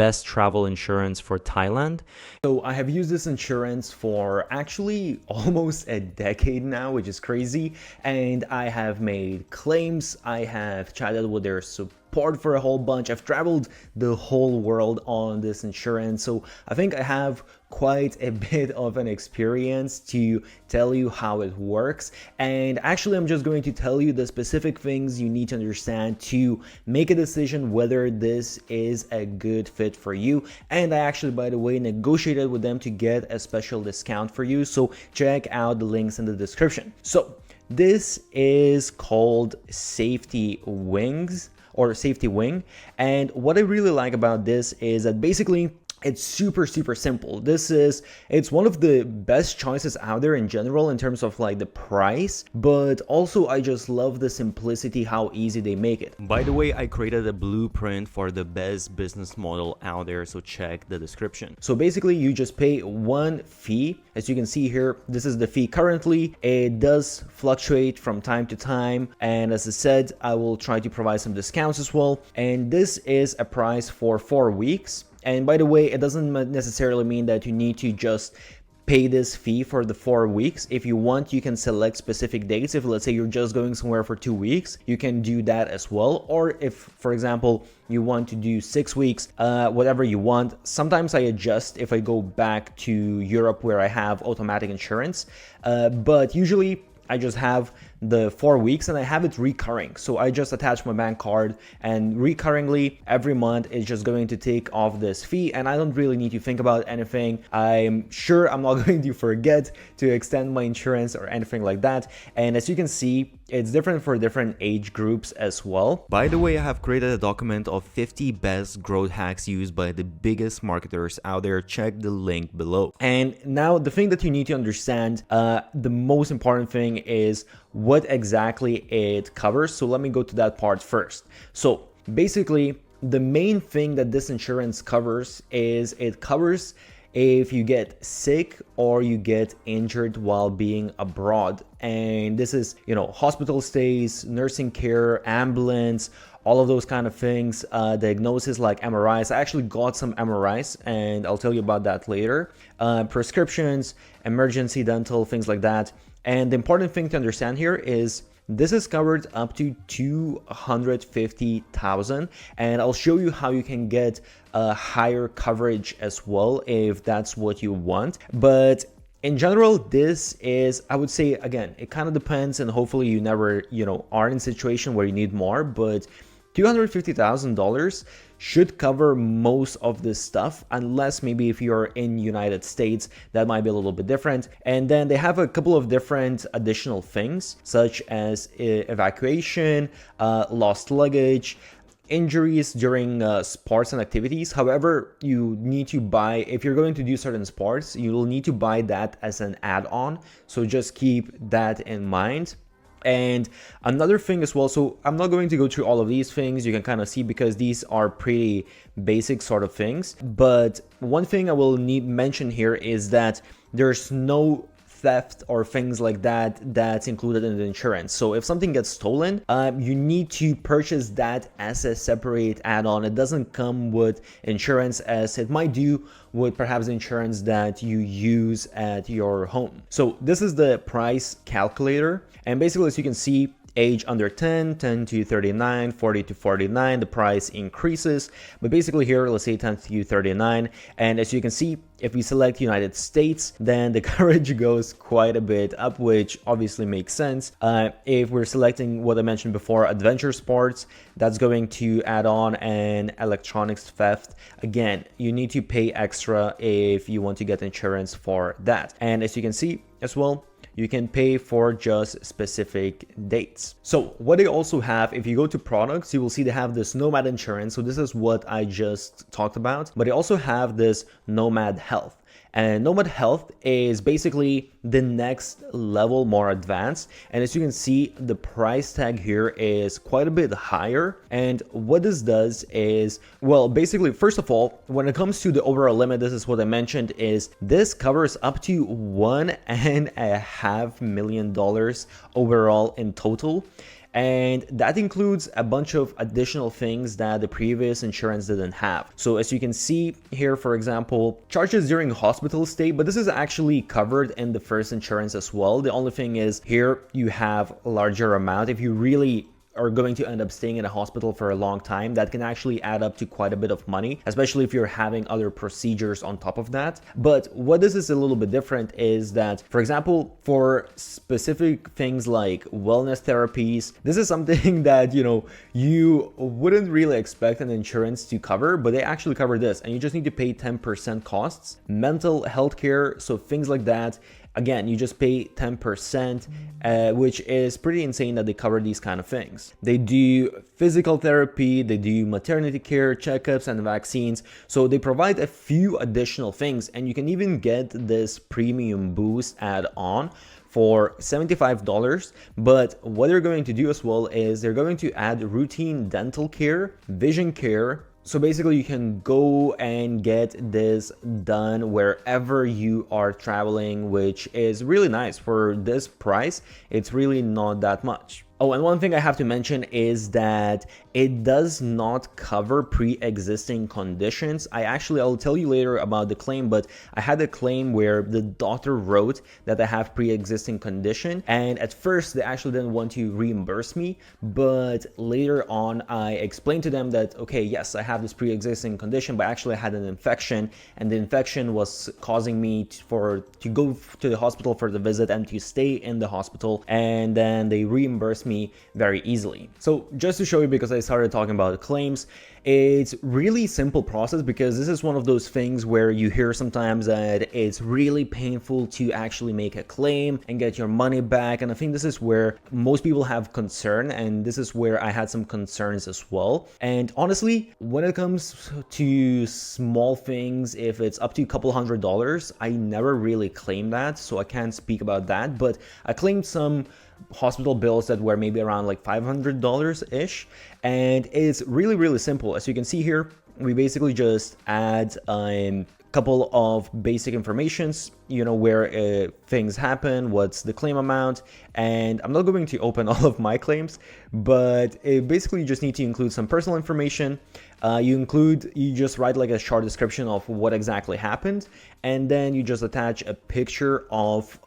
best travel insurance for Thailand. So I have used this insurance for actually almost a decade now, which is crazy. And I have made claims, I have chatted with their support for a whole bunch. I've traveled the whole world on this insurance. So I think I have quite a bit of an experience to tell you how it works. And actually, I'm just going to tell you the specific things you need to understand to make a decision whether this is a good fit for you. And I actually, by the way, negotiated with them to get a special discount for you. So check out the links in the description. So this is called SafetyWings or SafetyWing. And what I really like about this is that basically it's super simple. It's one of the best choices out there in general in terms of like the price, but also I just love the simplicity, how easy they make it. By the way, I created a blueprint for the best business model out there, so check the description. So basically you just pay one fee. As you can see here, this is the fee currently. It does fluctuate from time to time, and as I said, I will try to provide some discounts as well. And this is a price for 4 weeks. And by the way, it doesn't necessarily mean that you need to just pay this fee for the 4 weeks. If you want, you can select specific dates. If let's say you're just going somewhere for 2 weeks, you can do that as well. Or if, for example, you want to do 6 weeks, whatever you want. Sometimes I adjust if I go back to Europe where I have automatic insurance, but usually I just have the 4 weeks and I have it recurring. So I just attach my bank card and recurringly every month it's just going to take off this fee, and I don't really need to think about anything. I'm sure I'm not going to forget to extend my insurance or anything like that. And as you can see, it's different for different age groups as well. By the way, I have created a document of 50 best growth hacks used by the biggest marketers out there. Check the link below. And now the thing that you need to understand, the most important thing is what exactly it covers. So let me go to that part first. So basically, the main thing that this insurance covers is it covers if you get sick or you get injured while being abroad. And this is, hospital stays, nursing care, ambulance, all of those kind of things, diagnosis like MRIs. I actually got some MRIs and I'll tell you about that later. Prescriptions, emergency dental, things like that. And the important thing to understand here is this is covered up to 250,000, and I'll show you how you can get a higher coverage as well if that's what you want. But in general, this is, I would say, again, it kind of depends, and hopefully you never, are in a situation where you need more, but $250,000 should cover most of this stuff, unless maybe if you're in United States, that might be a little bit different. And then they have a couple of different additional things, such as evacuation, lost luggage, injuries during sports and activities. However, you need to buy, if you're going to do certain sports, you will need to buy that as an add-on. So just keep that in mind. And another thing as well, so I'm not going to go through all of these things, you can kind of see because these are pretty basic sort of things. But one thing I will mention here is that there's no theft or things like that that's included in the insurance. So if something gets stolen, you need to purchase that as a separate add-on. It doesn't come with insurance as it might do with perhaps insurance that you use at your home. So this is the price calculator, and basically, as you can see, age under 10, 10 to 39, 40 to 49, the price increases. But basically here, let's say 10 to 39. And as you can see, if we select United States, then the coverage goes quite a bit up, which obviously makes sense. If we're selecting what I mentioned before, adventure sports, that's going to add on an electronics theft. Again, you need to pay extra if you want to get insurance for that. And as you can see as well, you can pay for just specific dates. So what they also have, if you go to products, you will see they have this Nomad insurance. So this is what I just talked about, but they also have this Nomad Health. And Nomad Health is basically the next level, more advanced. And as you can see, the price tag here is quite a bit higher. And what this does is, well, basically, first of all, when it comes to the overall limit, this is what I mentioned, is this covers up to $1.5 million overall in total. And that includes a bunch of additional things that the previous insurance didn't have. So as you can see here, for example, charges during hospital stay, but this is actually covered in the first insurance as well. The only thing is here you have a larger amount. If you really are going to end up staying in a hospital for a long time, that can actually add up to quite a bit of money, especially if you're having other procedures on top of that. But what this is a little bit different is that, for example, for specific things like wellness therapies, this is something that, you wouldn't really expect an insurance to cover, but they actually cover this, and you just need to pay 10% costs. Mental health care, so things like that, again, you just pay 10%, which is pretty insane that they cover these kind of things. They do physical therapy, they do maternity care, checkups, and vaccines. So they provide a few additional things, and you can even get this premium boost add-on for $75. But what they're going to do as well is they're going to add routine dental care, vision care. So basically you can go and get this done wherever you are traveling, which is really nice. For this price, it's really not that much. Oh, and one thing I have to mention is that it does not cover pre-existing conditions. I'll tell you later about the claim, but I had a claim where the doctor wrote that I have pre-existing condition, and at first they actually didn't want to reimburse me, but later on I explained to them that, okay, yes, I have this pre-existing condition, but actually I had an infection, and the infection was causing me to go to the hospital for the visit and to stay in the hospital, and then they reimbursed me very easily. So just to show you, because I started talking about claims, it's really simple process, because this is one of those things where you hear sometimes that it's really painful to actually make a claim and get your money back. And I think this is where most people have concern, and this is where I had some concerns as well. And honestly, when it comes to small things, if it's up to a couple $100, I never really claim that, so I can't speak about that. But I claimed some hospital bills that were maybe around like $500 ish, and it's really simple. As you can see here, we basically just add a couple of basic informations, where things happen, what's the claim amount, and I'm not going to open all of my claims, but basically you just need to include some personal information. You just write like a short description of what exactly happened, and then you just attach a picture of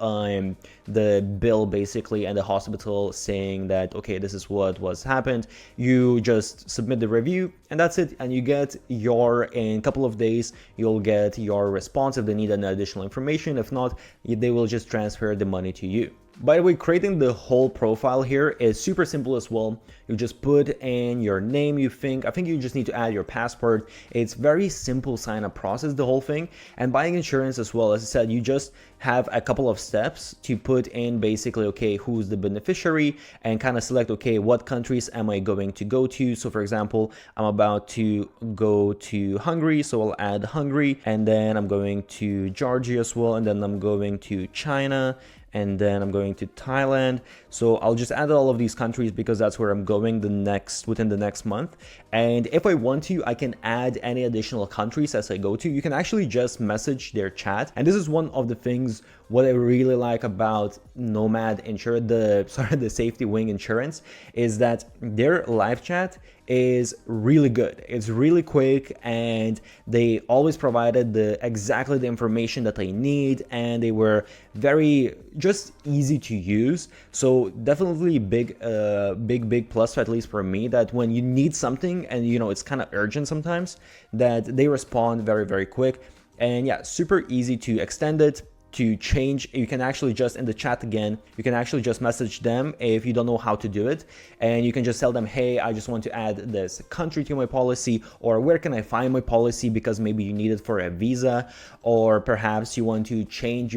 the bill basically, and the hospital saying that, okay, this is what was happened. You just submit the review, and that's it, and you get in a couple of days you'll get your response if they need any additional information. If not, they will just transfer the money to you. By the way, creating the whole profile here is super simple as well. You just put in your name, I think you just need to add your passport. It's very simple sign up process, the whole thing. And buying insurance as well, as I said, you just have a couple of steps to put in basically, okay, who's the beneficiary, and kind of select, okay, what countries am I going to go to? So for example, I'm about to go to Hungary, so I'll add Hungary, and then I'm going to Georgia as well, and then I'm going to China, and then I'm going to Thailand. So I'll just add all of these countries because that's where I'm going within the next month. And if I want to, I can add any additional countries as I go to. You can actually just message their chat. And this is one of the things what I really like about Nomad Insurance, the SafetyWing insurance, is that their live chat is really good. It's really quick, and they always provided exactly the information that I need, and they were very just easy to use. So definitely big plus, at least for me, that when you need something and it's kind of urgent sometimes, that they respond very quick. And yeah, super easy to extend it, to change. You can actually just, in the chat again, you can actually just message them if you don't know how to do it, and you can just tell them, hey, I just want to add this country to my policy, or where can I find my policy, because maybe you need it for a visa, or perhaps you want to change,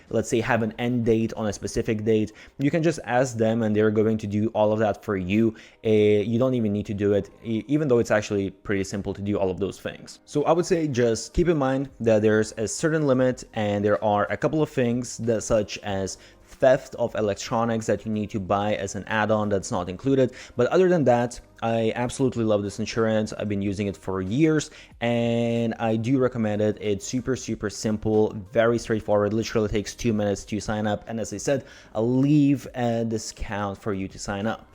let's say, have an end date on a specific date. You can just ask them, and they're going to do all of that for you. You don't even need to do it, even though it's actually pretty simple to do all of those things. So I would say just keep in mind that there's a certain limit, and there are a couple of things such as theft of electronics that you need to buy as an add-on that's not included. But other than that, I absolutely love this insurance. I've been using it for years, and I do recommend it. It's super simple, very straightforward. Literally takes 2 minutes to sign up, and as I said, I'll leave a discount for you to sign up.